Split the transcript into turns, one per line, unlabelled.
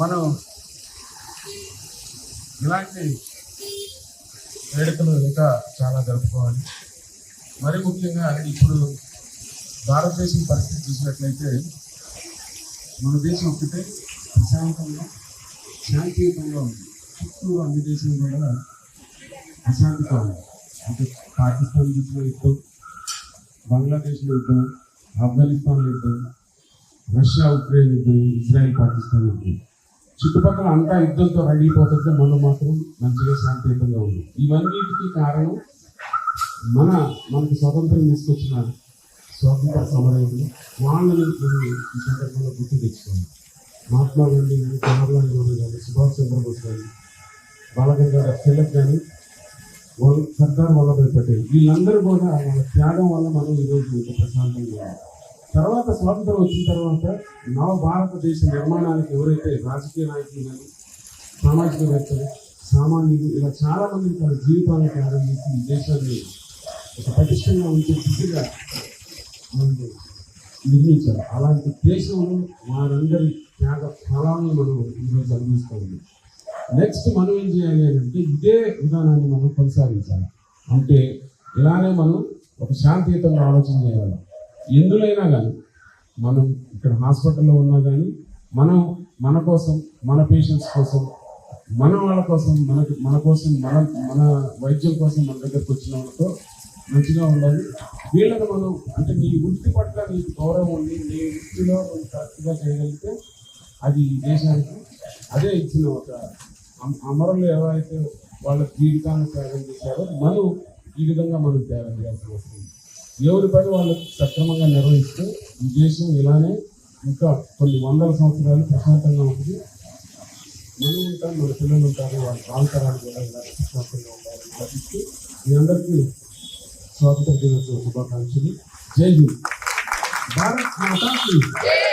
మనం ఇలాంటి వేడుకలు ఇంకా చాలా జరుపుకోవాలి. మరి ముఖ్యంగా ఇప్పుడు భారతదేశం పరిస్థితి చూసినట్లయితే మన దేశం ఒక్కటే ప్రశాంతంగా శాంతియుతంగా ఉంది. చుట్టూ అన్ని దేశాలు కూడా అశాంతిగా ఉంది. అంటే పాకిస్తాన్ చూసిన యుద్ధం, బంగ్లాదేశ్లో యుద్ధం, ఆఫ్ఘనిస్తాన్లో యుద్ధం, రష్యా ఉక్రెయిన్ యుద్ధం, ఇజ్రాయెల్ పాకిస్తాన్ యుద్ధం, చుట్టుపక్కల అంతా యుద్ధంతో రగిలిపోతుంటే మనం మాత్రం మంచిగా శాంతియుతంగా ఉంది. ఇవన్నిటికీ కారణం మనకు స్వాతంత్రం తీసుకొచ్చిన స్వాతంత్ర సమరయోధులు. వాళ్ళని మనం ఈ సందర్భంలో గుర్తు తెచ్చుకోవాలి. మహాత్మా గాంధీ కానీ, జవహర్లాల్ నెహ్రూ కానీ, సుభాష్ చంద్రబోస్ కానీ, బాలగంగాధర్ తిలక్ కానీ, సర్దార్ వల్లభాయ్ పటేల్, వీళ్ళందరూ కూడా వాళ్ళ త్యాగం వల్ల మనం ఈరోజు ఇంత ప్రశాంతంగా ఉన్నాం. తర్వాత స్వాతంత్రం వచ్చిన తర్వాత నవ భారతదేశ నిర్మాణానికి ఎవరైతే రాజకీయ నాయకులు కానీ, సామాజికవేత్తలు, సామాన్యులు ఇలా చాలా మంది తన జీవితాలను త్యాగం చేసి ఈ దేశాన్ని ఒక పటిష్టంగా ఉంచే స్థితిగా మనకు నిర్మించారు. అలాంటి దేశంలో వారందరి త్యాగ ఫలాలను మనం ఈరోజు అనుభవిస్తూ ఉన్నాం. నెక్స్ట్ మనం ఏం చేయాలి అంటే ఇదే విధానాన్ని మనం కొనసాగించాలి. అంటే ఇలానే మనం ఒక శాంతియుతంగా ఆలోచన చేయాలి. ఎందులైనా కానీ మనం ఇక్కడ హాస్పిటల్లో ఉన్నా కానీ మనం మన కోసం, మన పేషెంట్స్ కోసం, మన వాళ్ళ కోసం, మన కోసం, మన వైద్యం కోసం మన దగ్గరకు వచ్చిన వాళ్ళతో మంచిగా ఉండాలి. వీళ్ళని మనం అంటే నీ వృత్తి పట్ల నీకు గౌరవం ఉండి నీ వృత్తిలో నువ్వు కరెక్ట్గా చేయగలిగితే అది దేశానికి అదే ఇచ్చిన ఒక అమరులు ఎవరైతే వాళ్ళ జీవితాన్ని త్యాగం చేశారో మనం ఈ విధంగా మనం త్యాగం చేయాల్సి వస్తుంది. ఎవరి పని వాళ్ళు సక్రమంగా నిర్వహిస్తే ఈ దేశం ఇలానే ఇంకా కొన్ని వందల సంవత్సరాలు ప్రశాంతంగా ఉంటుంది. మనం ఉంటాం, మన పిల్లలు ఉంటారు, వాళ్ళ కాంతరానికి కూడా ఇలా ప్రశాంతంగా ఉండాలని ఆశిస్తూ మీ అందరికీ స్వాతంత్ర దినోత్సవ శుభాకాంక్షలు. జై హింద్. భారత్ మాతా కీ